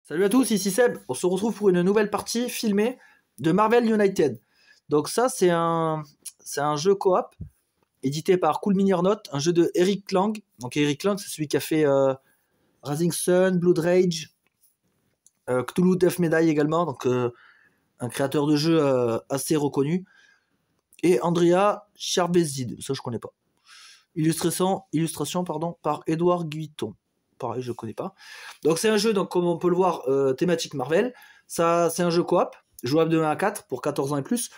Salut à tous, ici Seb. On se retrouve pour une nouvelle partie filmée de Marvel United. Donc ça, c'est un jeu coop édité par Cool Mini or Not, un jeu de Eric Lang. Donc Eric Lang, c'est celui qui a fait Rising Sun, Blood Rage, Cthulhu Death Medaille également, donc un créateur de jeu assez reconnu. Et Andrea Charbezid, ça je connais pas. Illustration par Edouard Guiton. Pareil, je connais pas. Donc c'est un jeu, donc comme on peut le voir, thématique Marvel. Ça, c'est un jeu coop, jouable de 1 à 4 pour 14 ans et plus.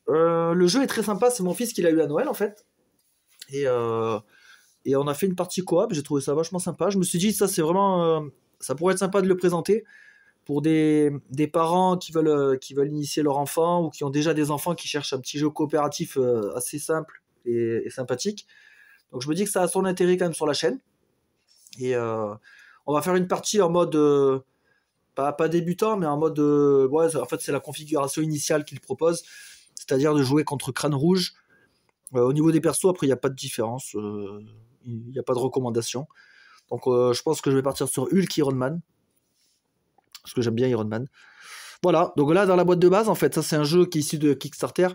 Le jeu est très sympa, c'est mon fils qui l'a eu à Noël en fait. Et on a fait une partie coop, j'ai trouvé ça vachement sympa. Je me suis dit, ça c'est vraiment, ça pourrait être sympa de le présenter pour des parents qui veulent initier leur enfant ou qui ont déjà des enfants qui cherchent un petit jeu coopératif assez simple et sympathique. Donc je me dis que ça a son intérêt quand même sur la chaîne. Et on va faire une partie en mode pas débutant, mais en mode ouais, en fait c'est la configuration initiale qu'il propose, c'est-à-dire de jouer contre Crâne Rouge. Au niveau des persos, après il n'y a pas de différence, il n'y a pas de recommandation. Donc je pense que je vais partir sur Hulk Iron Man, parce que j'aime bien Iron Man. Voilà, donc là dans la boîte de base, en fait, ça c'est un jeu qui est issu de Kickstarter.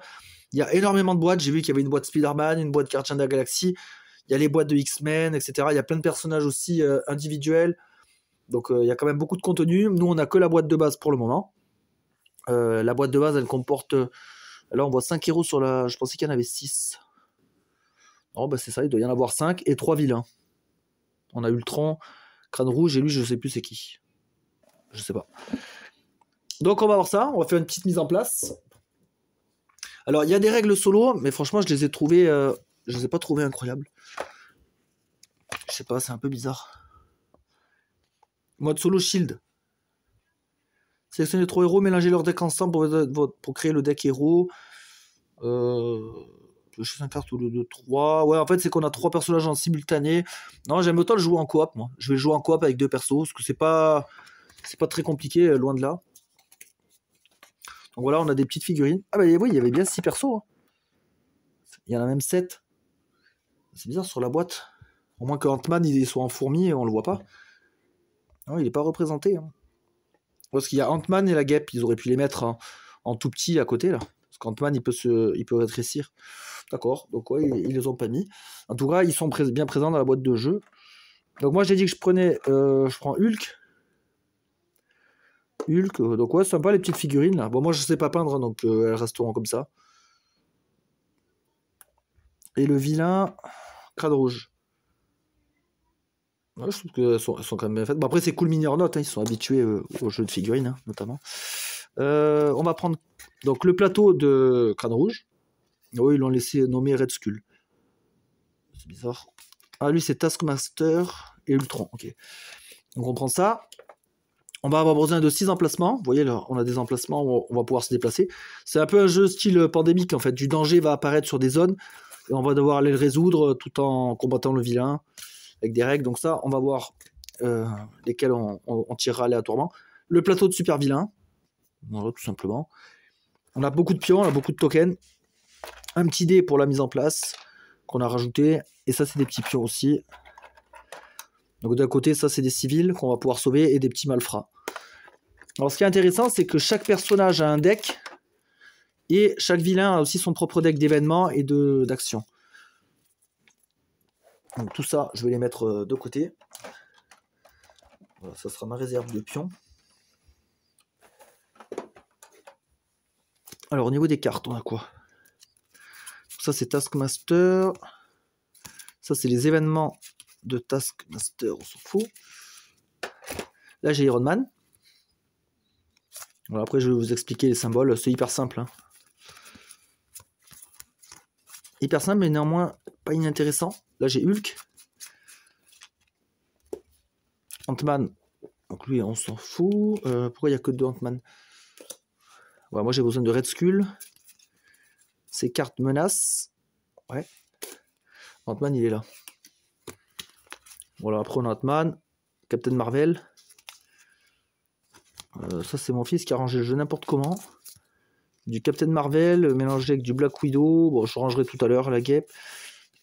Il y a énormément de boîtes, j'ai vu qu'il y avait une boîte Spider-Man, une boîte Guardians de la Galaxie, il y a les boîtes de X-Men, etc. Il y a plein de personnages aussi individuels. Donc il y a quand même beaucoup de contenu. Nous, on n'a que la boîte de base pour le moment. La boîte de base, elle comporte... Là, on voit 5 héros sur la... Je pensais qu'il y en avait 6. Non, bah c'est ça, il doit y en avoir 5 et 3 vilains. On a Ultron, Crâne Rouge, et lui, je sais plus c'est qui. Je sais pas. Donc on va voir ça, on va faire une petite mise en place. Alors, il y a des règles solo, mais franchement, je les ai trouvées... je les ai pas trouvées incroyables. Je sais pas, c'est un peu bizarre. Mode solo shield. Sélectionnez 3 héros, mélangez leurs decks ensemble pour créer le deck héros. Je 1 carte ou le 2-3. Ouais, en fait, c'est qu'on a 3 personnages en simultané. Non, j'aime autant le jouer en coop, moi. Je vais le jouer en coop avec 2 persos, parce que c'est pas très compliqué, loin de là. Donc voilà, on a des petites figurines. Ah bah oui, il y avait bien 6 persos. Hein. Il y en a même 7. C'est bizarre sur la boîte. Au moins que Ant-Man, il soit en fourmi et on le voit pas. Non, il est pas représenté. Hein. Parce qu'il y a Ant-Man et la guêpe, ils auraient pu les mettre en tout petit à côté là. Parce qu'Ant-Man il peut rétrécir. D'accord, donc ouais, ils les ont pas mis. En tout cas, ils sont bien présents dans la boîte de jeu. Donc moi j'ai dit que je prends Hulk. Donc ouais, sympa les petites figurines là. Bon, moi je sais pas peindre, donc elles resteront comme ça. Et le vilain, Crâne Rouge. Ouais, je trouve qu'elles sont quand même bien faites. Bon, après c'est Cool Mini or Not, hein, ils sont habitués aux jeux de figurines, hein, notamment. On va prendre donc le plateau de Crâne Rouge. Oh, ils l'ont laissé nommer Red Skull. C'est bizarre. Ah, lui, c'est Taskmaster et Ultron. Ok. Donc, on prend ça. On va avoir besoin de 6 emplacements. Vous voyez, là, on a des emplacements où on va pouvoir se déplacer. C'est un peu un jeu style pandémique, en fait. Du danger va apparaître sur des zones et on va devoir aller le résoudre tout en combattant le vilain avec des règles. Donc, ça, on va voir lesquelles on tirera aléatoirement. Le plateau de super vilain. Voilà, tout simplement. On a beaucoup de pions, on a beaucoup de tokens. Un petit dé pour la mise en place qu'on a rajouté. Et ça, c'est des petits pions aussi. Donc d'un côté, ça, c'est des civils qu'on va pouvoir sauver et des petits malfrats. Alors, ce qui est intéressant, c'est que chaque personnage a un deck. Et chaque vilain a aussi son propre deck d'événements et d'actions. Donc tout ça, je vais les mettre de côté. Voilà, ça sera ma réserve de pions. Alors, au niveau des cartes, on a quoi ? Ça, c'est Taskmaster. Ça, c'est les événements de Taskmaster, on s'en fout. Là, j'ai Iron Man. Voilà, après, je vais vous expliquer les symboles. C'est hyper simple. Hein. Hyper simple, mais néanmoins pas inintéressant. Là, j'ai Hulk. Ant-Man. Donc lui, on s'en fout. Pourquoi il n'y a que 2 Ant-Man ? Ouais, moi, j'ai besoin de Red Skull. C'est carte menace. Ouais. Ant-Man, il est là. Voilà, après, on a Ant-Man. Captain Marvel. Ça, c'est mon fils qui a rangé le jeu n'importe comment. Du Captain Marvel mélangé avec du Black Widow. Bon, je rangerai tout à l'heure la guêpe.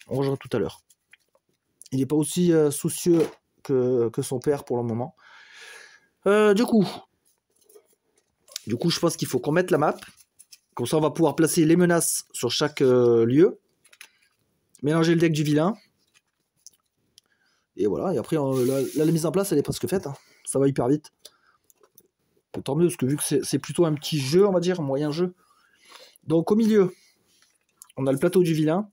On rangera tout à l'heure. Il n'est pas aussi soucieux que son père pour le moment. Du coup, je pense qu'il faut qu'on mette la map. Comme ça, on va pouvoir placer les menaces sur chaque lieu. Mélanger le deck du vilain. Et voilà, et après, la mise en place, elle est presque faite. Hein. Ça va hyper vite. Tant mieux, parce que vu que c'est plutôt un petit jeu, on va dire, un moyen jeu. Donc, au milieu, on a le plateau du vilain.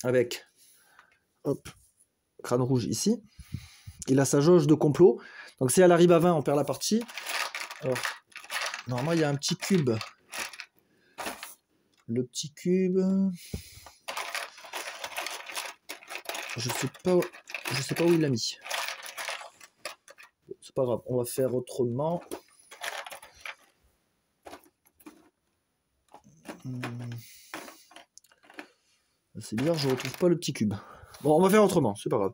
Avec, hop, crâne rouge ici. Il a sa jauge de complot. Donc, si elle arrive à 20, on perd la partie. Alors, normalement, il y a un petit cube. Le petit cube... Je sais pas où il l'a mis. C'est pas grave, on va faire autrement. C'est bizarre, je retrouve pas le petit cube. Bon, on va faire autrement, c'est pas grave.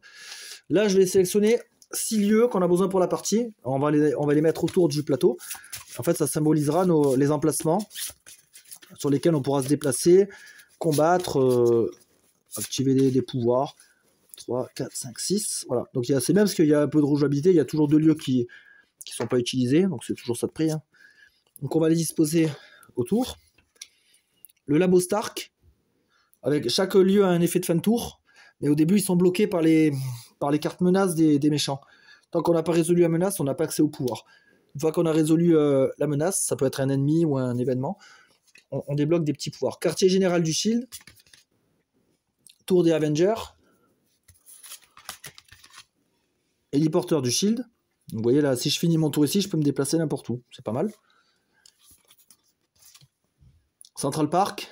Là, je vais sélectionner 6 lieux qu'on a besoin pour la partie. On va les mettre autour du plateau. En fait, ça symbolisera les emplacements sur lesquels on pourra se déplacer, combattre, activer des pouvoirs. 3, 4, 5, 6. Voilà. Donc c'est bien parce qu'il y a un peu de rejouabilité. Il y a toujours 2 lieux qui sont pas utilisés. Donc c'est toujours ça de prix. Hein. Donc on va les disposer autour. Le labo Stark. Avec chaque lieu a un effet de fin de tour. Mais au début, ils sont bloqués par les cartes menaces des méchants. Tant qu'on n'a pas résolu la menace, on n'a pas accès au pouvoir. Une fois qu'on a résolu la menace, ça peut être un ennemi ou un événement, on débloque des petits pouvoirs. Quartier général du Shield. Tour des Avengers. Héliporteur du Shield. Vous voyez là, si je finis mon tour ici, je peux me déplacer n'importe où. C'est pas mal. Central Park.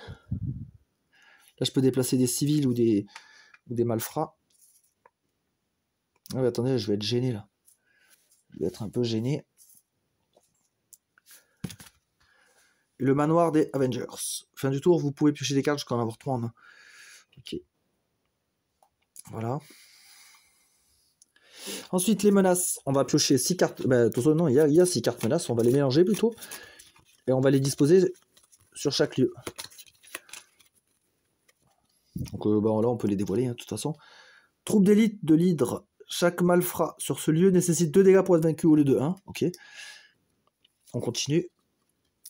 Là, je peux déplacer des civils ou des malfrats. Ah mais attendez, je vais être gêné là. Je vais être un peu gêné. Et le manoir des Avengers. Fin du tour, vous pouvez piocher des cartes jusqu'à en avoir 3 en main. Ok. Voilà. Ensuite, les menaces. On va piocher 6 cartes. Non, il y a 6 cartes menaces. On va les mélanger plutôt. Et on va les disposer sur chaque lieu. Donc là, on peut les dévoiler, hein, de toute façon. Troupe d'élite de l'hydre. Chaque malfrat sur ce lieu nécessite 2 dégâts pour être vaincu au lieu de 1. Ok. On continue.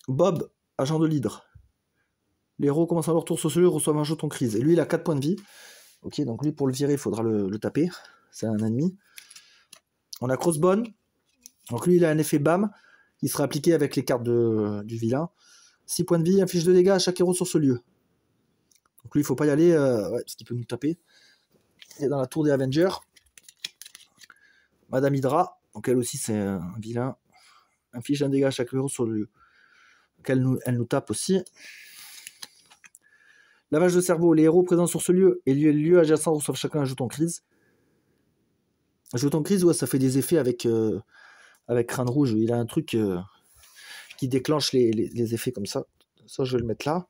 Bob, agent de l'hydre. Les héros commençant leur tour sur ce lieu reçoivent un jeton crise. Et lui, il a 4 points de vie. Ok, donc lui, pour le virer, il faudra le taper. C'est un ennemi. On a Crossbone. Donc lui, il a un effet BAM qui sera appliqué avec les cartes du vilain. 6 points de vie, inflige 2 dégâts à chaque héros sur ce lieu. Donc lui, il faut pas y aller, parce qu'il peut nous taper. Il est dans la tour des Avengers. Madame Hydra. Donc elle aussi, c'est un vilain. Inflige un dégât à chaque héros sur le lieu. Donc elle nous tape aussi. Lavage de cerveau. Les héros présents sur ce lieu et les lieux adjacents reçoivent chacun un jeton crise. Un jeton crise, ouais, ça fait des effets avec crâne rouge. Il a un truc qui déclenche les effets comme ça. Ça, je vais le mettre là.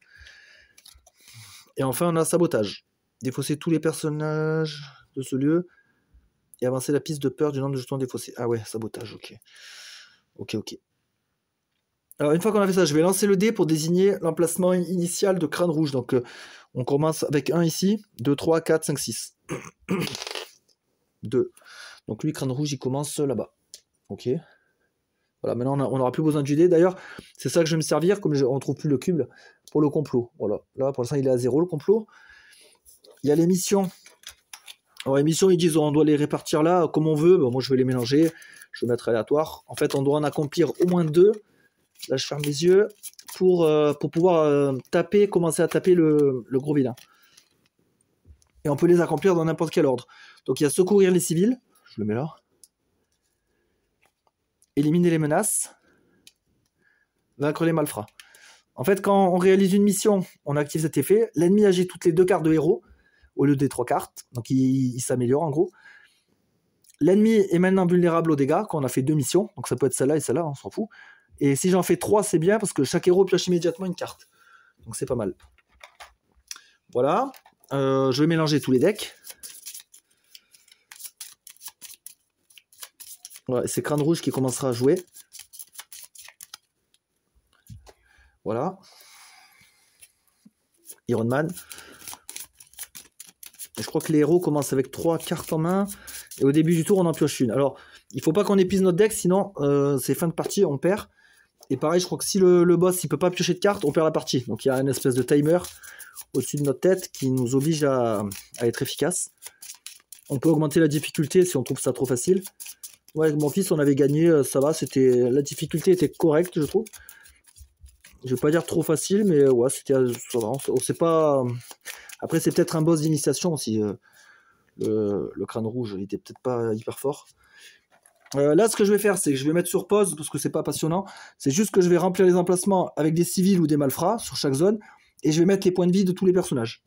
Et enfin, on a sabotage. Défausser tous les personnages de ce lieu et avancer la piste de peur du nombre de jetons défaussés. Ah ouais, sabotage, ok. Ok. Alors, une fois qu'on a fait ça, je vais lancer le dé pour désigner l'emplacement initial de crâne rouge. Donc, on commence avec 1 ici, 2, 3, 4, 5, 6. 2. Donc, lui, crâne rouge, il commence là-bas. Ok. Voilà, maintenant, on n'aura plus besoin du dé. D'ailleurs, c'est ça que je vais me servir, comme on ne trouve plus le cube, pour le complot. Voilà. Là, pour l'instant, il est à 0, le complot. Il y a les missions. Alors, les missions, ils disent on doit les répartir là comme on veut. Bon, moi, je vais les mélanger. Je vais mettre aléatoire. En fait, on doit en accomplir au moins 2. Là, je ferme les yeux pour pouvoir commencer à taper le gros vilain. Et on peut les accomplir dans n'importe quel ordre. Donc, il y a secourir les civils. Je le mets là. Éliminer les menaces. Vaincre les malfrats. En fait, quand on réalise une mission, on active cet effet. L'ennemi agit toutes les 2 cartes de héros au lieu des 3 cartes. Donc, il s'améliore en gros. L'ennemi est maintenant vulnérable aux dégâts quand on a fait 2 missions. Donc, ça peut être celle-là et celle-là, on s'en fout. Et si j'en fais 3, c'est bien parce que chaque héros pioche immédiatement une carte. Donc, c'est pas mal. Voilà. Je vais mélanger tous les decks. Ouais, c'est crâne rouge qui commencera à jouer. Voilà. Iron Man. Et je crois que les héros commencent avec 3 cartes en main. Et au début du tour, on en pioche une. Alors, Il faut pas qu'on épuise notre deck, sinon c'est fin de partie, on perd. Et pareil, je crois que si le boss il peut pas piocher de cartes, on perd la partie. Donc il y a une espèce de timer au-dessus de notre tête qui nous oblige à être efficace. On peut augmenter la difficulté si on trouve ça trop facile. Ouais, avec mon fils, on avait gagné, ça va, la difficulté était correcte, je trouve. Je vais pas dire trop facile, mais ouais, c'était ça va, on sait pas. Après, c'est peut-être un boss d'initiation aussi. Le crâne rouge, il était peut-être pas hyper fort. Là, ce que je vais faire, c'est que je vais mettre sur pause parce que c'est pas passionnant. C'est juste que je vais remplir les emplacements avec des civils ou des malfrats sur chaque zone et je vais mettre les points de vie de tous les personnages.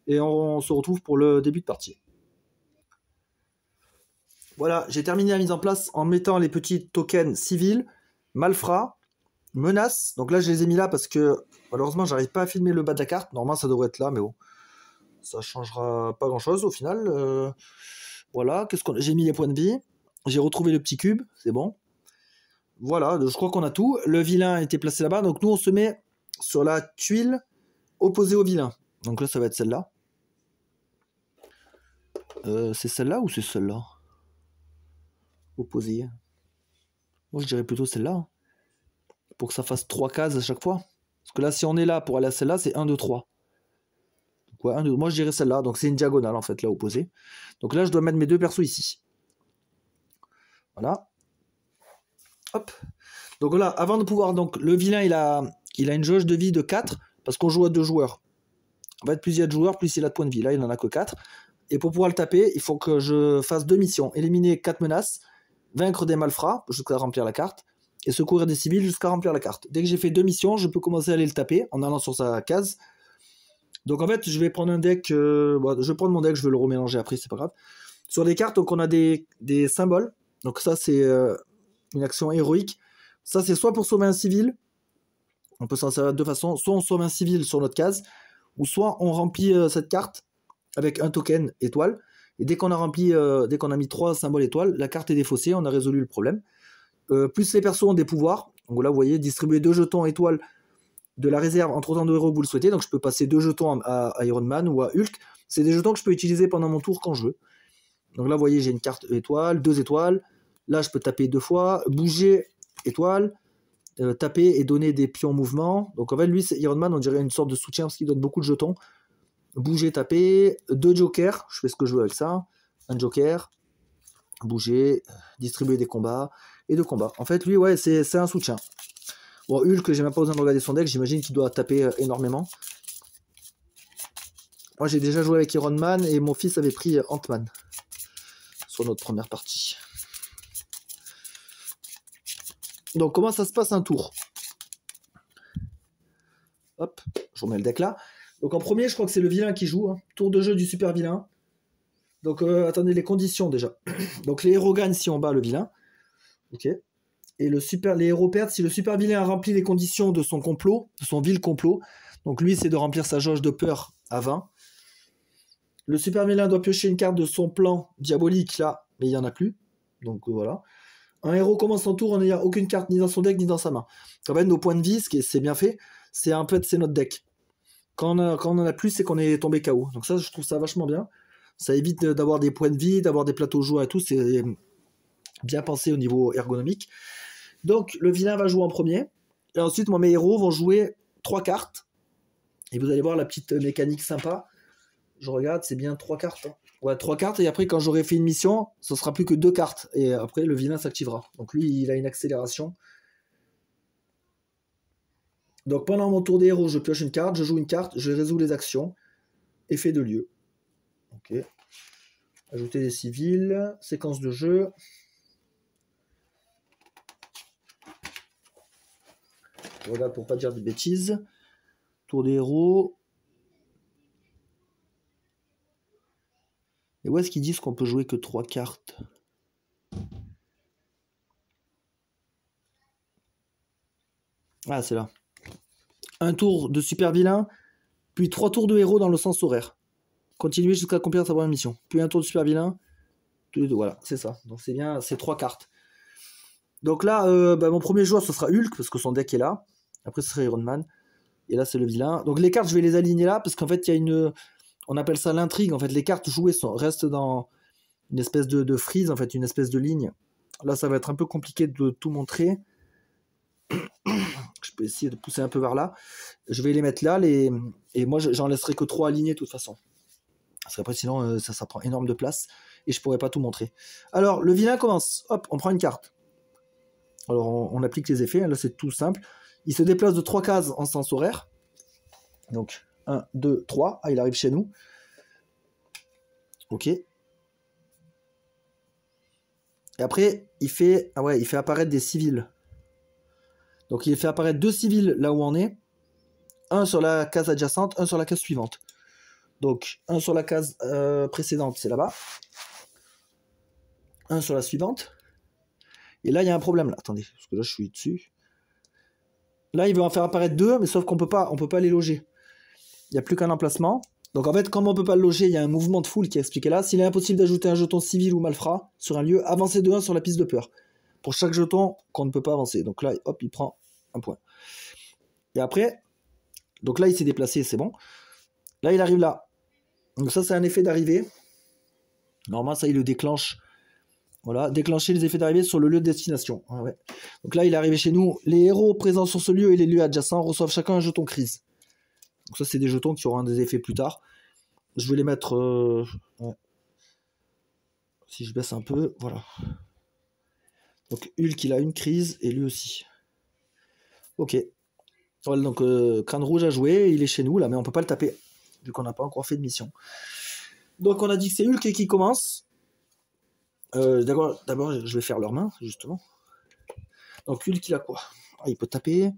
Et on se retrouve pour le début de partie. Voilà, j'ai terminé la mise en place en mettant les petits tokens civils, malfrats, menaces. Donc là, je les ai mis là parce que malheureusement, j'arrive pas à filmer le bas de la carte. Normalement, ça devrait être là, mais bon, ça changera pas grand-chose au final. Voilà, j'ai mis les points de vie. J'ai retrouvé le petit cube, c'est bon. Voilà, je crois qu'on a tout. Le vilain a été placé là-bas, donc nous on se met sur la tuile opposée au vilain. Donc là ça va être celle-là. C'est celle-là ou c'est celle-là? Opposée. Moi je dirais plutôt celle-là. Pour que ça fasse 3 cases à chaque fois. Parce que là si on est là pour aller à celle-là, c'est 1, 2, 3. Donc, ouais, 1, 2, moi je dirais celle-là, donc c'est une diagonale en fait, là opposée. Donc là je dois mettre mes deux persos ici. Voilà. Hop. Donc là, avant de pouvoir... Donc le vilain, il a une jauge de vie de 4, parce qu'on joue à 2 joueurs. En fait, plus il y a de joueurs, plus il a de points de vie. Là, il n'en a que 4. Et pour pouvoir le taper, il faut que je fasse 2 missions. Éliminer 4 menaces, vaincre des malfrats jusqu'à remplir la carte, et secourir des civils jusqu'à remplir la carte. Dès que j'ai fait 2 missions, je peux commencer à aller le taper en allant sur sa case. Donc en fait, je vais prendre un deck... je vais prendre mon deck, je vais le remélanger après, c'est pas grave. Sur les cartes, donc on a des symboles. Donc ça, c'est une action héroïque. Ça, c'est soit pour sauver un civil, on peut s'en servir de 2 façons, soit on sauve un civil sur notre case, ou soit on remplit cette carte avec un token étoile, et dès qu'on a mis 3 symboles étoiles, la carte est défaussée, on a résolu le problème. Plus les persos ont des pouvoirs, donc là vous voyez, distribuer 2 jetons étoiles de la réserve entre autant de héros que vous le souhaitez, donc je peux passer 2 jetons à Iron Man ou à Hulk, c'est des jetons que je peux utiliser pendant mon tour quand je veux. Donc là vous voyez, j'ai une carte étoile, 2 étoiles, là je peux taper 2 fois, bouger étoile, taper et donner des pions mouvement. Donc en fait lui c'est Iron Man, on dirait une sorte de soutien parce qu'il donne beaucoup de jetons. Bouger, taper, 2 jokers, je fais ce que je veux avec ça, un joker, bouger, distribuer des combats et 2 combats. En fait lui ouais c'est un soutien. Bon Hulk, j'ai même pas besoin de regarder son deck, j'imagine qu'il doit taper énormément. Moi j'ai déjà joué avec Iron Man et mon fils avait pris Ant-Man sur notre première partie. Donc comment ça se passe un tour? Hop, je remets le deck là. Donc en premier, je crois que c'est le vilain qui joue. Hein. Tour de jeu du super vilain. Donc attendez les conditions déjà. Donc les héros gagnent si on bat le vilain. Ok. Et les héros perdent si le super vilain a rempli les conditions de son complot, de son vil complot. Donc lui, c'est de remplir sa jauge de peur à 20. Le super vilain doit piocher une carte de son plan diabolique là, mais il n'y en a plus. Donc voilà. Un héros commence son tour en n'ayant aucune carte ni dans son deck ni dans sa main. En fait, nos points de vie, c'est bien fait, c'est notre deck. Quand on en a plus, c'est qu'on est tombé KO. Donc ça, je trouve ça vachement bien. Ça évite d'avoir des points de vie, d'avoir des plateaux joueurs et tout. C'est bien pensé au niveau ergonomique. Donc, le vilain va jouer en premier. Et ensuite, mes héros vont jouer 3 cartes. Et vous allez voir la petite mécanique sympa. Je regarde, c'est bien 3 cartes. Hein. Ouais, 3 cartes. Et après, quand j'aurai fait une mission, ce sera plus que 2 cartes. Et après, le vilain s'activera. Donc lui, il a une accélération. Donc pendant mon tour des héros, je pioche une carte, je joue une carte, je résous les actions. Effet de lieu. Ok. Ajouter des civils. Séquence de jeu. Je regarde pour pas dire de bêtises. Tour des héros. Et où est-ce qu'ils disent qu'on peut jouer que 3 cartes? Ah, c'est là. Un tour de super vilain, puis 3 tours de héros dans le sens horaire. Continuer jusqu'à accomplir sa première mission. Puis un tour de super vilain. Tous les deux, voilà, c'est ça. Donc c'est bien, c'est 3 cartes. Donc là, mon premier joueur, ce sera Hulk, parce que son deck est là. Après, ce sera Iron Man. Et là, c'est le vilain. Donc les cartes, je vais les aligner là, parce qu'en fait, il y a une... On appelle ça l'intrigue. En fait, les cartes jouées restent dans une espèce de frise, en fait, une espèce de ligne Là, ça va être un peu compliqué de tout montrer. Je peux essayer de pousser un peu vers là. Je vais les mettre là, et moi, j'en laisserai que 3 alignés de toute façon. Parce qu'après, sinon, ça prend énorme de place, et je pourrais pas tout montrer. Alors, le vilain commence. Hop, on prend une carte. Alors, on applique les effets. Là, c'est tout simple. Il se déplace de 3 cases en sens horaire. Donc, 1, 2, 3. Ah, il arrive chez nous. Ok. Et après, il fait apparaître des civils. Donc, il fait apparaître 2 civils là où on est. Un sur la case adjacente, un sur la case suivante. Donc, un sur la case précédente, c'est là-bas. Un sur la suivante. Et là, il y a un problème. Là. Attendez, parce que là, je suis dessus. Là, il veut en faire apparaître 2, mais sauf qu'on peut pas les loger. Il n'y a plus qu'un emplacement. Donc, en fait, comme on ne peut pas le loger, il y a un mouvement de foule qui est expliqué là. S'il est impossible d'ajouter un jeton civil ou malfrat sur un lieu, avancez de 1 sur la piste de peur. Pour chaque jeton qu'on ne peut pas avancer. Donc là, hop, il prend un point. Et après, donc là, il s'est déplacé, c'est bon. Là, il arrive là. Donc ça, c'est un effet d'arrivée. Normalement, ça, il le déclenche. Voilà, déclencher les effets d'arrivée sur le lieu de destination. Ah ouais. Donc là, il est arrivé chez nous. Les héros présents sur ce lieu et les lieux adjacents reçoivent chacun un jeton crise. Donc ça, c'est des jetons qui auront des effets plus tard. Je vais les mettre... ouais. Si je baisse un peu, voilà. Donc Hulk, il a une crise, et lui aussi. Ok. Voilà, donc Crâne Rouge a joué, il est chez nous, là, mais on peut pas le taper, vu qu'on n'a pas encore fait de mission. Donc on a dit que c'est Hulk qui commence. D'abord, je vais faire leurs mains, justement. Donc Hulk, il a quoi? Il peut taper.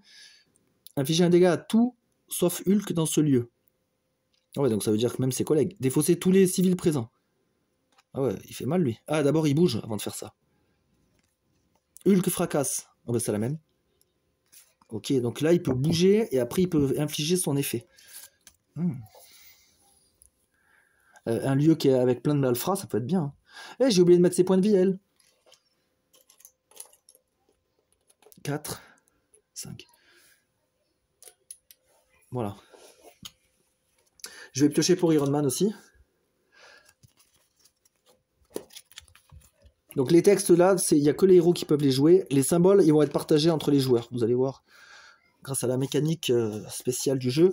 Infliger un dégât à tout, sauf Hulk dans ce lieu. Ah ouais, donc ça veut dire que même ses collègues. Défausser tous les civils présents. Ah ouais, il fait mal, lui. Ah, d'abord, il bouge avant de faire ça. Hulk fracasse. Ah bah, c'est la même. Ok, donc là, il peut bouger, et après, il peut infliger son effet. Un lieu qui est avec plein de malfrats, ça peut être bien. Eh, j'ai oublié de mettre ses points de vie, elle. 4, 5. Voilà. Je vais piocher pour Iron Man aussi. Donc les textes là, il n'y a que les héros qui peuvent les jouer. Les symboles, ils vont être partagés entre les joueurs. Vous allez voir, grâce à la mécanique spéciale du jeu.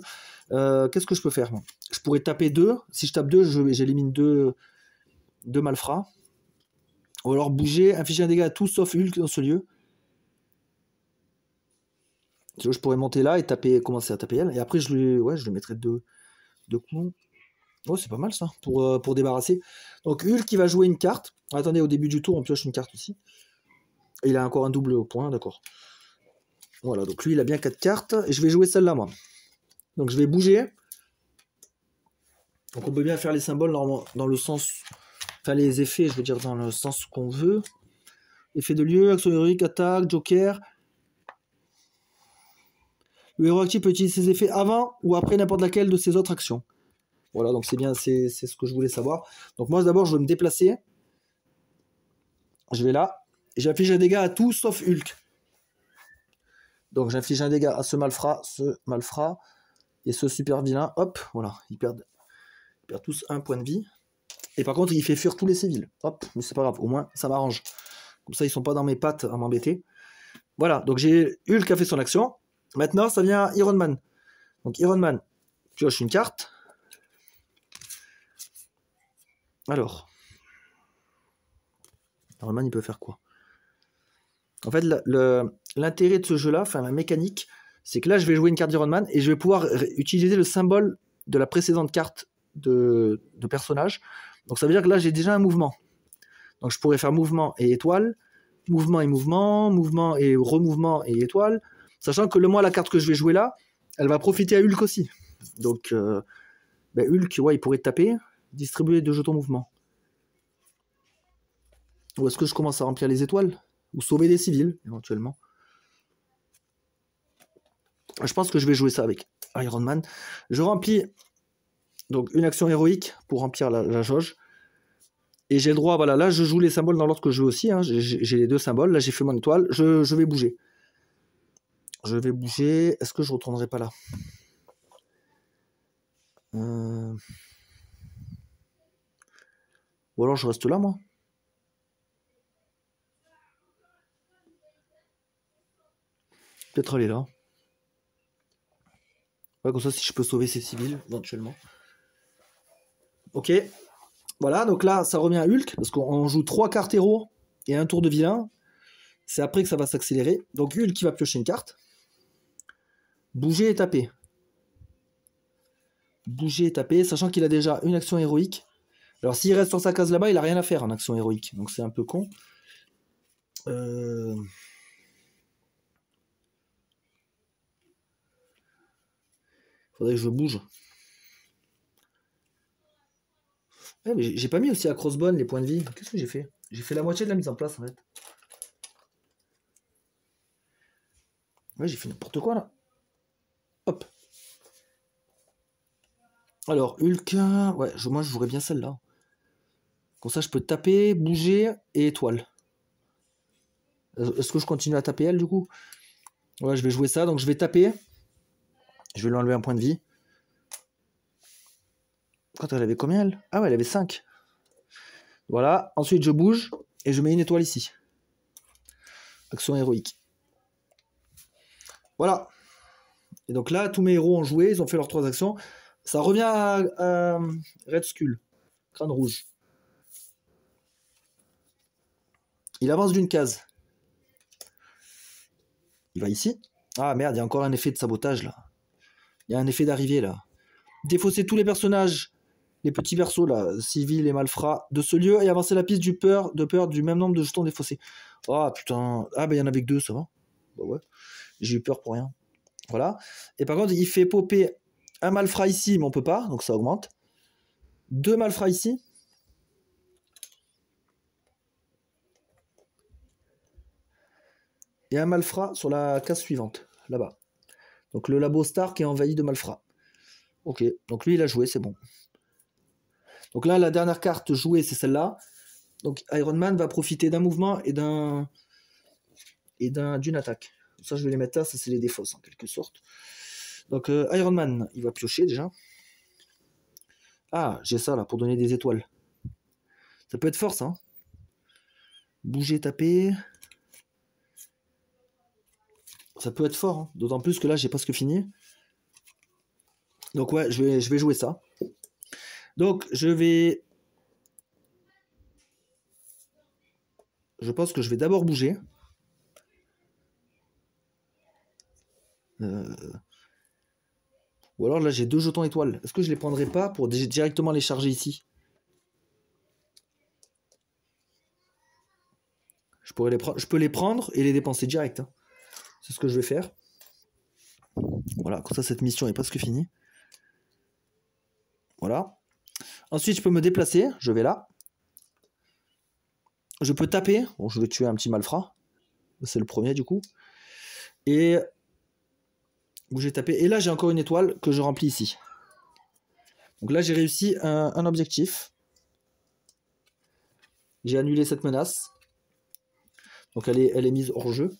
Qu'est-ce que je peux faire? Je pourrais taper 2. Si je tape 2, j'élimine 2 malfrats. Ou alors bouger, infliger un dégât à tout sauf Hulk dans ce lieu. Je pourrais monter là et commencer à taper elle. Et après, je lui mettrai 2 coups. Oh, c'est pas mal ça, pour débarrasser. Donc Hulk qui va jouer une carte. Attendez, au début du tour, on pioche une carte aussi. Et il a encore un double au point, d'accord. Voilà, donc lui, il a bien 4 cartes. Et je vais jouer celle-là, moi. Donc je vais bouger. Donc on peut bien faire les symboles dans le sens... Enfin, les effets, je veux dire, dans le sens qu'on veut. Effet de lieu, action héroïque, attaque, joker. Le héros actif peut utiliser ses effets avant ou après n'importe laquelle de ses autres actions. Voilà, donc c'est bien, c'est ce que je voulais savoir. Donc moi, d'abord, je vais me déplacer. Je vais là. Et j'inflige un dégât à tout sauf Hulk. Donc j'inflige un dégât à ce malfrat, et ce super vilain. Hop, voilà, ils perdent tous un point de vie. Et par contre, il fait fuir tous les civils. Hop, mais c'est pas grave, au moins, ça m'arrange. Comme ça, ils sont pas dans mes pattes à m'embêter. Voilà, donc j'ai Hulk qui a fait son action. Maintenant, ça vient Iron Man. Donc Iron Man, pioche une carte. Alors, Iron Man, il peut faire quoi? En fait, l'intérêt de ce jeu-là, enfin la mécanique, c'est que là, je vais jouer une carte d'Iron Man et je vais pouvoir utiliser le symbole de la précédente carte de personnage. Donc ça veut dire que là, j'ai déjà un mouvement. Donc je pourrais faire mouvement et étoile, mouvement et mouvement, mouvement et remouvement et étoile, sachant que la carte que je vais jouer là, elle va profiter à Hulk aussi. Donc Hulk, ouais, il pourrait taper, distribuer 2 jetons mouvement. Ou est-ce que je commence à remplir les étoiles? Ou sauver des civils, éventuellement. Je pense que je vais jouer ça avec Iron Man. Je remplis donc une action héroïque pour remplir la jauge. Et j'ai le droit, voilà, là je joue les symboles dans l'ordre que je veux aussi. Hein. J'ai les 2 symboles, là j'ai fait mon étoile. Je vais bouger. Je vais bouger. Est-ce que je retournerai pas là? Ou alors je reste là, moi. peut-être aller là. Ouais, comme ça, si je peux sauver ces civils, éventuellement. Ok. Voilà, donc là, ça revient à Hulk, parce qu'on joue 3 cartes héros et un tour de vilain. C'est après que ça va s'accélérer. Donc Hulk qui va piocher une carte. Bouger et taper. Bouger et taper, sachant qu'il a déjà une action héroïque. Alors s'il reste sur sa case là-bas, il a rien à faire en action héroïque. Donc c'est un peu con. Faudrait que je bouge. Ouais, mais j'ai pas mis aussi à Crossbone les points de vie. Qu'est-ce que j'ai fait? J'ai fait la moitié de la mise en place en fait. Ouais, j'ai fait n'importe quoi là. Hop. Alors, Hulk. Ouais, moi je jouerais bien celle-là. Comme ça, je peux taper, bouger et étoile. Est-ce que je continue à taper elle du coup? Ouais, je vais jouer ça. Donc je vais taper. Je vais lui enlever un point de vie. Quand elle avait combien elle? Ah ouais, elle avait 5. Voilà. Ensuite, je bouge et je mets une étoile ici. Action héroïque. Voilà. Et donc là, tous mes héros ont joué. Ils ont fait leurs 3 actions. Ça revient à Red Skull. Crâne rouge. Il avance d'une case. Il va ici. Ah merde, il y a encore un effet de sabotage là. Il y a un effet d'arrivée là. Défausser tous les personnages, les petits persos là, civils et malfrats, de ce lieu et avancer la piste de peur du même nombre de jetons défaussés. Oh putain. Ah bah il y en avait que 2, ça va. Bah ouais. J'ai eu peur pour rien. Voilà. Et par contre, il fait popper un malfrat ici, mais on peut pas, donc ça augmente. 2 malfrats ici. Et un malfrat sur la case suivante, là-bas. Donc le labo Star qui est envahi de malfrats. Ok, donc lui il a joué, c'est bon. Donc là, la dernière carte jouée, c'est celle-là. Donc Iron Man va profiter d'un mouvement et d'une attaque. Ça, je vais les mettre là, ça c'est les défausses en quelque sorte. Donc Iron Man, il va piocher déjà. Ah, j'ai ça là pour donner des étoiles. Ça peut être fort ça. Hein. Bouger, taper. Ça peut être fort, hein. D'autant plus que là, j'ai presque fini. Donc ouais, je vais jouer ça. Donc je pense que je vais d'abord bouger. Ou alors là, j'ai 2 jetons étoiles. Est-ce que je les prendrai pas pour directement les charger ici? Je peux les prendre et les dépenser direct. Hein. C'est ce que je vais faire. Voilà, comme ça, cette mission est presque finie. Voilà. Ensuite, je peux me déplacer. Je vais là. Je peux taper. Bon, je vais tuer un petit malfrat. C'est le premier, du coup. Et bouger, taper. Et là, j'ai encore une étoile que je remplis ici. Donc là, j'ai réussi un objectif. J'ai annulé cette menace. Donc elle est mise hors jeu.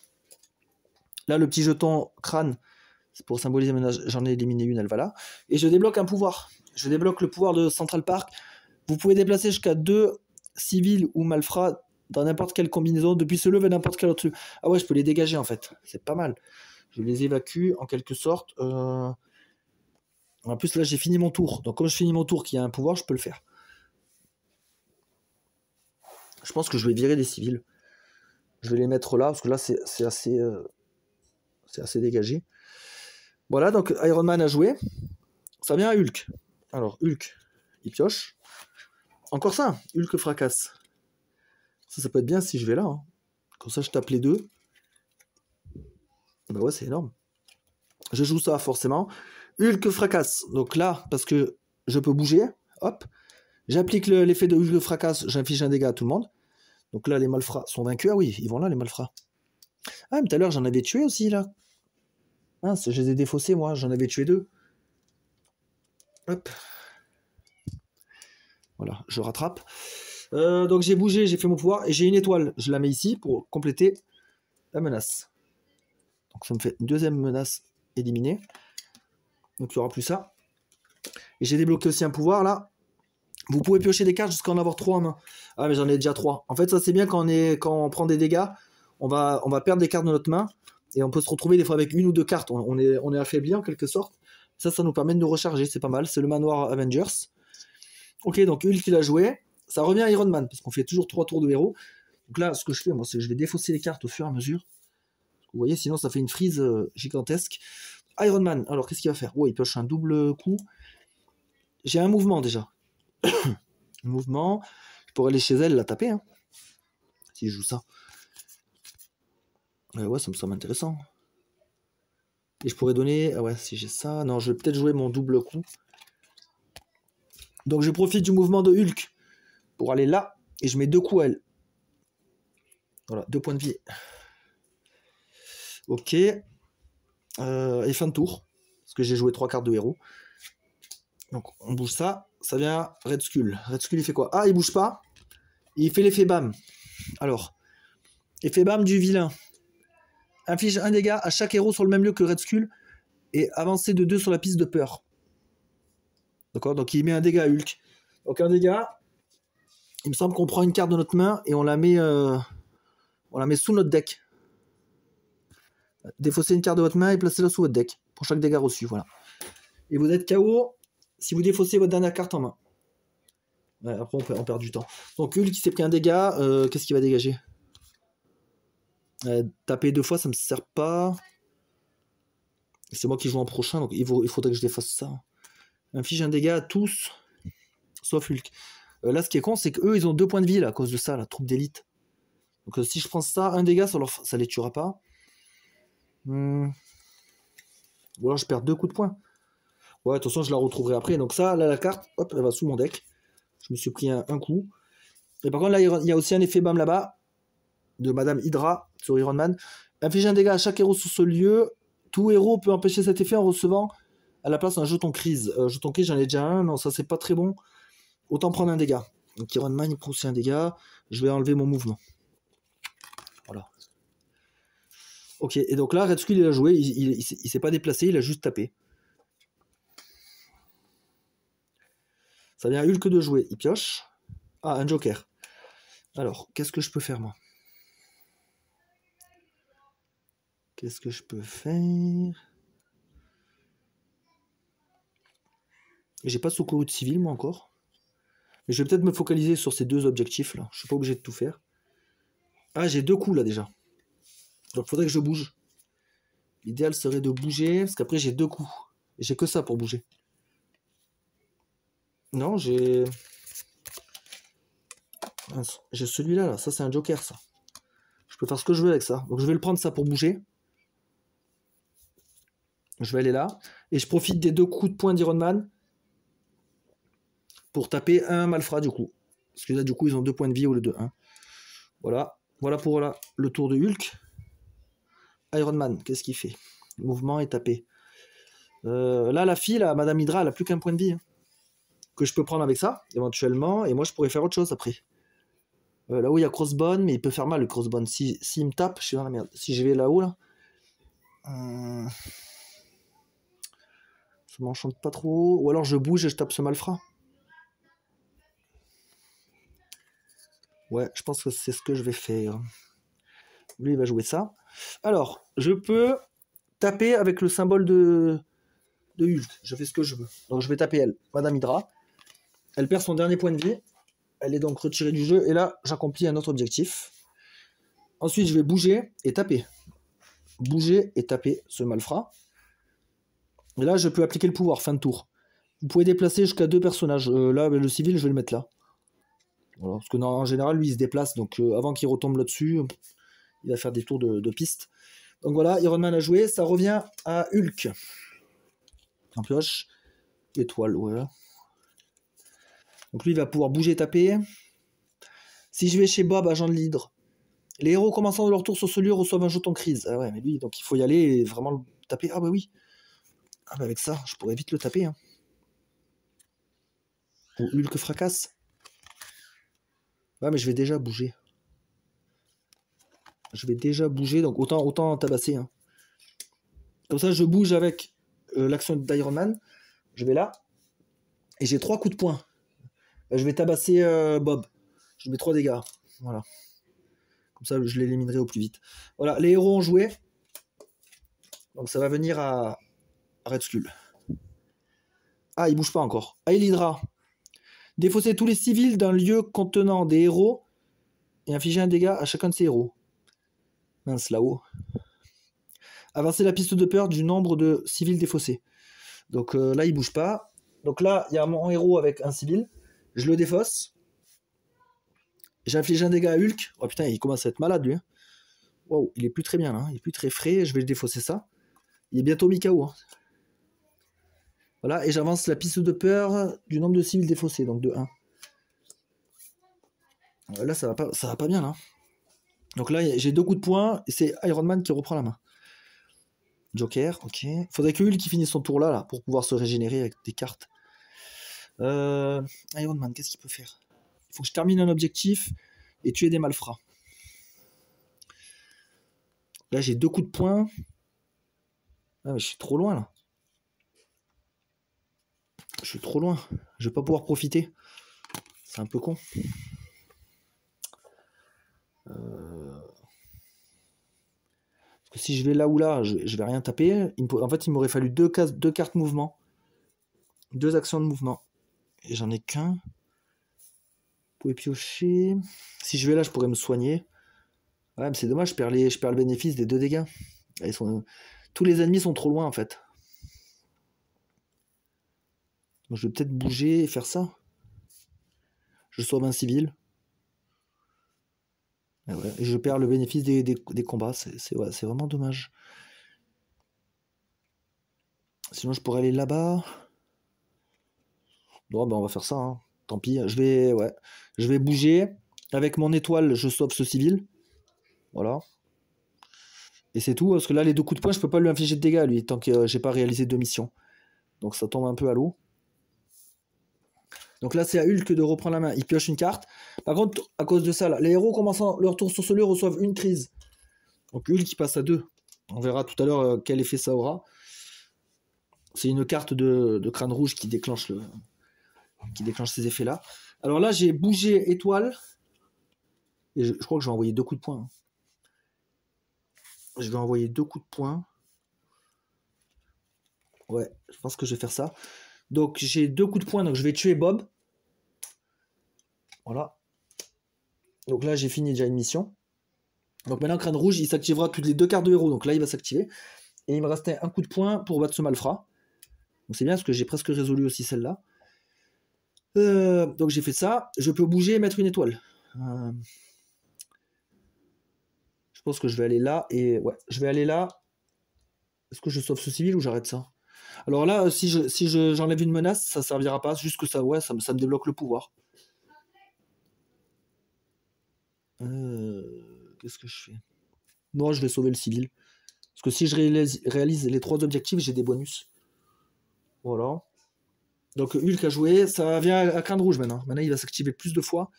Là, le petit jeton crâne, c'est pour symboliser menace. J'en ai éliminé une, elle va là. Et je débloque un pouvoir. Je débloque le pouvoir de Central Park. Vous pouvez déplacer jusqu'à 2 civils ou malfrats dans n'importe quelle combinaison depuis ce lieu vers n'importe quel autre lieu. Ah ouais, je peux les dégager en fait. C'est pas mal. Je les évacue en quelque sorte. En plus, là, j'ai fini mon tour. Donc, comme je finis mon tour, qu'il y a un pouvoir, je peux le faire. Je pense que je vais virer des civils. Je vais les mettre là, parce que là, c'est assez dégagé. Voilà, donc Iron Man a joué. Ça vient à Hulk. Alors, Hulk, il pioche. Encore ça, Hulk fracasse. Ça peut être bien si je vais là. Hein. Comme ça, je tape les 2. Bah ouais, c'est énorme. Je joue ça, forcément. Hulk fracasse. Donc là, parce que je peux bouger, hop. J'applique l'effet de Hulk fracasse, j'inflige un dégât à tout le monde. Donc là, les malfrats sont vaincus. Ah oui, ils vont là, les malfrats. Ah, mais tout à l'heure, j'en avais tué aussi, là. Ah, je les ai défaussés, moi. J'en avais tué 2. Hop. Voilà, je rattrape. Donc j'ai bougé, j'ai fait mon pouvoir. Et j'ai une étoile. Je la mets ici pour compléter la menace. Donc ça me fait une deuxième menace éliminée. Donc il n'y aura plus ça. Et j'ai débloqué aussi un pouvoir, là. Vous pouvez piocher des cartes jusqu'à en avoir 3 en main. Ah, mais j'en ai déjà 3. En fait, ça c'est bien quand on prend des dégâts. On va perdre des cartes de notre main Et on peut se retrouver des fois avec une ou deux cartes. On est affaibli en quelque sorte. Ça nous permet de nous recharger, c'est pas mal. C'est le manoir Avengers. Ok, donc Hulk il a joué. Ça revient à Iron Man, parce qu'on fait toujours 3 tours de héros. Donc là, ce que je fais, moi, c'est que je vais défausser les cartes au fur et à mesure. Vous voyez, sinon ça fait une frise gigantesque. Iron Man, alors qu'est-ce qu'il va faire? Il pioche un double coup. J'ai un mouvement déjà. Mouvement. Je pourrais aller chez elle la taper. Hein, si je joue ça. Ouais, ça me semble intéressant. Et je pourrais donner... Ah ouais, si j'ai ça... Non, je vais peut-être jouer mon double coup. Donc je profite du mouvement de Hulk pour aller là. Et je mets 2 coups à elle. Voilà, 2 points de vie. Ok. Et fin de tour. Parce que j'ai joué 3 cartes de héros. Donc on bouge ça. Ça vient Red Skull. Red Skull il fait quoi? Ah, il bouge pas. Il fait l'effet BAM. Alors, effet BAM du vilain. Inflige un dégât à chaque héros sur le même lieu que Red Skull. Et avancer de 2 sur la piste de peur. D'accord? Donc il met un dégât à Hulk. Donc un dégât. Il me semble qu'on prend une carte de notre main et on la met sous notre deck. Défaussez une carte de votre main et placez-la sous votre deck. Pour chaque dégât reçu. Voilà. Et vous êtes KO si vous défaussez votre dernière carte en main. Ouais, après on perd du temps. Donc Hulk qui s'est pris un dégât. Qu'est-ce qu'il va dégager? Taper 2 fois, ça me sert pas. C'est moi qui joue en prochain, donc il faudrait que je défasse ça. Inflige un dégât à tous, sauf Hulk. Là, ce qui est con, c'est qu'eux, ils ont 2 points de vie là, à cause de ça, la troupe d'élite. Donc si je prends ça, un dégât, ça les tuera pas. Ou alors je perds 2 coups de poing. Ouais, de toute façon, je la retrouverai après. Donc ça, là, la carte, hop, elle va sous mon deck. Je me suis pris un coup. Et par contre, là, il y a aussi un effet BAM là-bas, de Madame Hydra, sur Iron Man. Inflige un dégât à chaque héros sur ce lieu. Tout héros peut empêcher cet effet en recevant à la place un jeton crise. Jeton crise, j'en ai déjà un. Non, ça, c'est pas très bon. Autant prendre un dégât. Donc Iron Man, il prend aussi un dégât. Je vais enlever mon mouvement. Voilà. Ok, et donc là, Red Skull, il a joué. Il s'est pas déplacé, il a juste tapé. Ça vient à Hulk de jouer. Il pioche. Ah, un joker. Alors, qu'est-ce que je peux faire, moi? Qu'est-ce que je peux faire? J'ai pas de secours de civil, moi, encore. Mais je vais peut-être me focaliser sur ces 2 objectifs-là. Je suis pas obligé de tout faire. Ah, j'ai 2 coups, là, déjà. Donc, il faudrait que je bouge. L'idéal serait de bouger, parce qu'après, j'ai 2 coups. Et j'ai que ça pour bouger. Non, j'ai celui-là, là. Ça, c'est un joker, ça. Je peux faire ce que je veux avec ça. Donc, je vais le prendre, ça, pour bouger. Je vais aller là. Et je profite des 2 coups de poing d'Iron Man pour taper un malfrat, du coup. Parce que là, du coup, ils ont 2 points de vie au lieu de 1. Voilà. Voilà pour le tour de Hulk. Iron Man, qu'est-ce qu'il fait? Mouvement et taper. Là, la fille, là, Madame Hydra, elle a plus qu'un point de vie. Hein, que je peux prendre avec ça, éventuellement. Et moi, je pourrais faire autre chose après. Là où il y a Crossbone, mais il peut faire mal, le Crossbone. S'il me tape, je suis dans la merde. Si je vais là-haut, là... ça m'enchante pas trop. Ou alors je bouge et je tape ce malfrat. Ouais, je pense que c'est ce que je vais faire. Lui, il va jouer ça. Alors, je peux taper avec le symbole de Hulk. Je fais ce que je veux. Donc, je vais taper elle, Madame Hydra. Elle perd son dernier point de vie. Elle est donc retirée du jeu. Et là, j'accomplis un autre objectif. Ensuite, je vais bouger et taper. Bouger et taper ce malfrat. Et là, je peux appliquer le pouvoir, fin de tour. Vous pouvez déplacer jusqu'à 2 personnages. Là, le civil, je vais le mettre là. Voilà, parce que en général, lui, il se déplace. Donc, avant qu'il retombe là-dessus, il va faire des tours de piste. Donc voilà, Iron Man a joué. Ça revient à Hulk. En pioche. Étoile, ouais. Donc lui, il va pouvoir bouger et taper. Si je vais chez Bob, agent de l'Hydre, les héros commençant leur tour sur ce lieu reçoivent un jeton crise. Ah ouais, mais lui, donc il faut y aller et vraiment le taper. Ah bah oui. Ah bah avec ça, je pourrais vite le taper. Hein. Ou Hulk fracasse. Ouais, mais je vais déjà bouger. Je vais déjà bouger, donc autant tabasser. Hein. Comme ça, je bouge avec l'action d'Iron Man. Je vais là. Et j'ai 3 coups de poing. Je vais tabasser Bob. Je mets 3 dégâts. Voilà. Comme ça, je l'éliminerai au plus vite. Voilà, les héros ont joué. Donc ça va venir à Red Skull. Ah, il bouge pas encore. Ah, Hydra. Défausser tous les civils d'un lieu contenant des héros et infliger un dégât à chacun de ces héros. Mince, là-haut. Avancer la piste de peur du nombre de civils défaussés. Donc là, il bouge pas. Donc là, il y a mon héros avec un civil. Je le défausse. J'inflige un dégât à Hulk. Oh putain, il commence à être malade, lui. Wow, il est plus très bien, là. Il est plus très frais. Je vais le défausser ça. Il est bientôt mis KO. Hein. Voilà, et j'avance la piste de peur du nombre de civils défaussés, donc de 1. Là, ça va pas bien, là. Donc là, j'ai 2 coups de poing, et c'est Iron Man qui reprend la main. Joker, ok. Faudrait que Hulk qui finisse son tour là, pour pouvoir se régénérer avec des cartes. Iron Man, qu'est-ce qu'il peut faire? Il faut que je termine un objectif et tuer des malfrats. Là, j'ai 2 coups de poing. Ah, mais je suis trop loin, là. Je suis trop loin. Je vais pas pouvoir profiter. C'est un peu con. Parce que si je vais là ou là, je vais rien taper. En fait, il m'aurait fallu 2 cartes mouvement. 2 actions de mouvement. Et j'en ai qu'un. Vous pouvez piocher. Si je vais là, je pourrais me soigner. Ouais, mais c'est dommage, je perds le bénéfice des 2 dégâts. Tous les ennemis sont trop loin, en fait. Donc, je vais peut-être bouger et faire ça. Je sauve un civil. Et je perds le bénéfice des combats. C'est vraiment dommage. Sinon, je pourrais aller là-bas. Bon, ben on va faire ça. Hein. Tant pis. Je vais bouger. Avec mon étoile, je sauve ce civil. Voilà. Et c'est tout. Parce que là, les 2 coups de poing, je peux pas lui infliger de dégâts, lui, tant que j'ai pas réalisé 2 missions. Donc ça tombe un peu à l'eau. Donc là, c'est à Hulk de reprendre la main. Il pioche une carte. Par contre, à cause de ça, là, les héros commençant leur tour sur ce lieu reçoivent une crise. Donc Hulk, il passe à 2. On verra tout à l'heure quel effet ça aura. C'est une carte de crâne rouge qui déclenche ces effets-là. Alors là, j'ai bougé étoile. Et je crois que je vais envoyer 2 coups de poing. Hein. Je vais envoyer 2 coups de poing. Ouais, je pense que je vais faire ça. Donc j'ai 2 coups de poing, donc je vais tuer Bob. Voilà. Donc là, j'ai fini déjà une mission. Donc maintenant, crâne rouge, il s'activera toutes les 2 cartes de héros. Donc là, il va s'activer. Et il me restait un coup de poing pour battre ce malfrat. Donc c'est bien parce que j'ai presque résolu aussi celle-là. Donc j'ai fait ça. Je peux bouger et mettre une étoile. Je pense que je vais aller là. Et ouais, je vais aller là. Est-ce que je sauve ce civil ou j'arrête ça? Alors là, si j'enlève une menace, ça servira pas. Juste que ça, ouais, ça me débloque le pouvoir. Qu'est-ce que je fais? Non, je vais sauver le civil. Parce que si je réalise les 3 objectifs, j'ai des bonus. Voilà. Donc Hulk a joué. Ça vient à crâne rouge maintenant. Maintenant, il va s'activer plus de fois.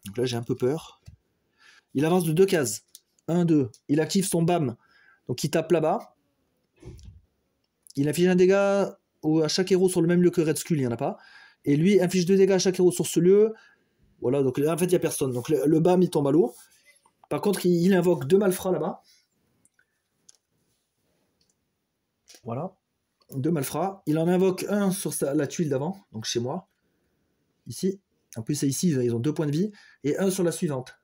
Donc là, j'ai un peu peur. Il avance de 2 cases. 1, 2. Il active son BAM. Donc il tape là-bas. Il inflige un dégât à chaque héros sur le même lieu que Red Skull, il n'y en a pas. Et lui inflige 2 dégâts à chaque héros sur ce lieu. Voilà, donc en fait, il n'y a personne. Donc le BAM, il tombe à l'eau. Par contre, il invoque 2 malfrats là-bas. Voilà. 2 malfrats. Il en invoque un sur la tuile d'avant, donc chez moi. Ici. En plus, c'est ici, ils ont 2 points de vie. Et un sur la suivante.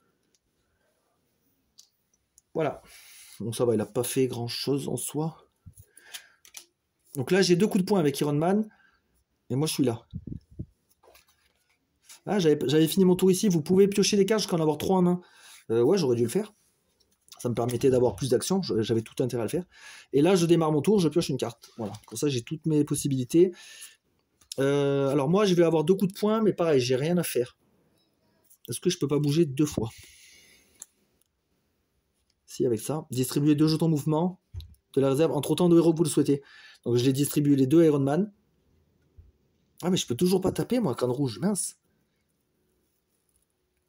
Voilà. Bon, ça va, il n'a pas fait grand-chose en soi. Donc là, j'ai 2 coups de poing avec Iron Man. Et moi, je suis là. Ah, j'avais fini mon tour ici. Vous pouvez piocher les cartes jusqu'à en avoir 3 en main. Ouais, j'aurais dû le faire. Ça me permettait d'avoir plus d'actions. J'avais tout intérêt à le faire. Et là, je démarre mon tour. Je pioche une carte. Voilà. Comme ça, j'ai toutes mes possibilités. Alors moi, je vais avoir 2 coups de poing. Mais pareil, j'ai rien à faire. Est-ce que je peux pas bouger 2 fois? Si, avec ça. Distribuer 2 jetons mouvement de la réserve entre autant de héros que vous le souhaitez. Donc je l'ai distribué les 2 Iron Man. Ah, mais je peux toujours pas taper, moi, crâne rouge. Mince.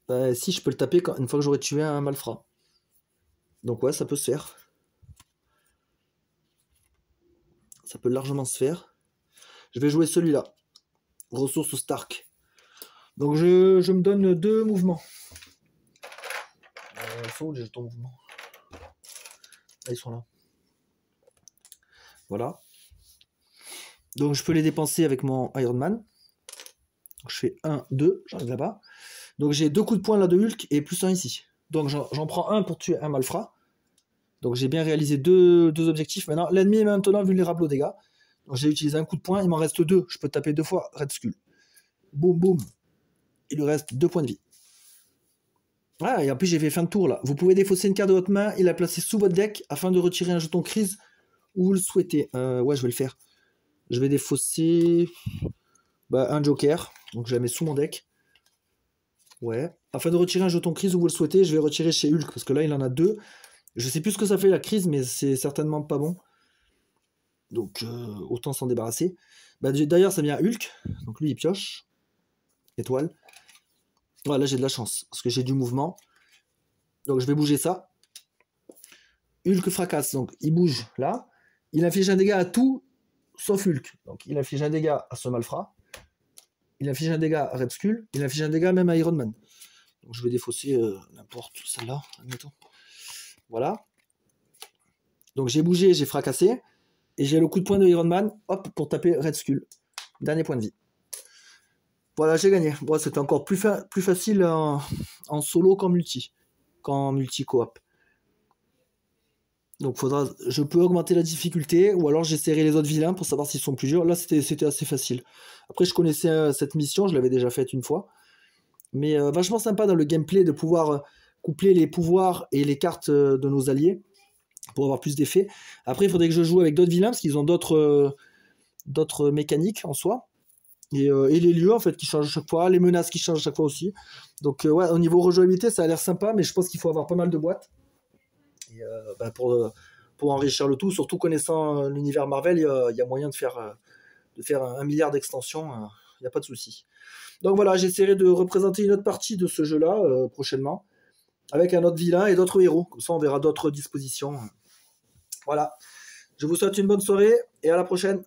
Bah, si, je peux le taper une fois que j'aurai tué un malfrat. Donc ouais, ça peut se faire. Ça peut largement se faire. Je vais jouer celui-là. Ressources Stark. Donc je me donne 2 mouvements. Il faut les jetons mouvement. Ah, ils sont là. Voilà. Donc je peux les dépenser avec mon Iron Man. Donc, je fais 1, 2, j'arrive là-bas. Donc j'ai 2 coups de poing là de Hulk et plus un ici. Donc j'en prends un pour tuer un malfrat. Donc j'ai bien réalisé deux objectifs. Maintenant, l'ennemi est maintenant vulnérable aux dégâts. Donc j'ai utilisé un coup de poing, il m'en reste 2. Je peux taper 2 fois Red Skull. Boum, boum. Il lui reste 2 points de vie. Ah, et en plus j'ai fait fin de tour là. Vous pouvez défausser une carte de votre main et la placer sous votre deck afin de retirer un jeton crise où vous le souhaitez. Ouais, je vais le faire. Je vais défausser un Joker. Donc je la mets sous mon deck. Ouais. Afin de retirer un jeton crise où vous le souhaitez, je vais retirer chez Hulk parce que là il en a 2. Je sais plus ce que ça fait la crise, mais c'est certainement pas bon. Donc autant s'en débarrasser. D'ailleurs ça vient à Hulk. Donc lui il pioche. Étoile. Voilà, là j'ai de la chance parce que j'ai du mouvement. Donc je vais bouger ça. Hulk fracasse, donc il bouge là. Il inflige un dégât à tout sauf Hulk. Donc il inflige un dégât à ce malfrat. Il inflige un dégât à Red Skull. Il inflige un dégât même à Iron Man. Donc je vais défausser n'importe celle-là, admettons. Voilà. Donc j'ai bougé, j'ai fracassé. Et j'ai le coup de poing de Iron Man, hop, pour taper Red Skull. Dernier point de vie. Voilà, j'ai gagné. Bon, c'était encore plus facile en solo qu'en multi coop. Donc je peux augmenter la difficulté, ou alors j'essaierai les autres vilains pour savoir s'ils sont plus durs. Là, c'était assez facile. Après, je connaissais cette mission, je l'avais déjà faite une fois. Mais vachement sympa dans le gameplay de pouvoir coupler les pouvoirs et les cartes de nos alliés pour avoir plus d'effets. Après, il faudrait que je joue avec d'autres vilains parce qu'ils ont d'autres mécaniques en soi. Et les lieux en fait qui changent à chaque fois, les menaces qui changent à chaque fois aussi. Donc ouais, au niveau rejouabilité, ça a l'air sympa, mais je pense qu'il faut avoir pas mal de boîtes. Et, pour enrichir le tout, surtout connaissant l'univers Marvel, il y a moyen de faire un milliard d'extensions, il n'y a pas de souci. Donc voilà, j'essaierai de représenter une autre partie de ce jeu-là prochainement, avec un autre vilain et d'autres héros. Comme ça, on verra d'autres dispositions. Voilà. Je vous souhaite une bonne soirée et à la prochaine.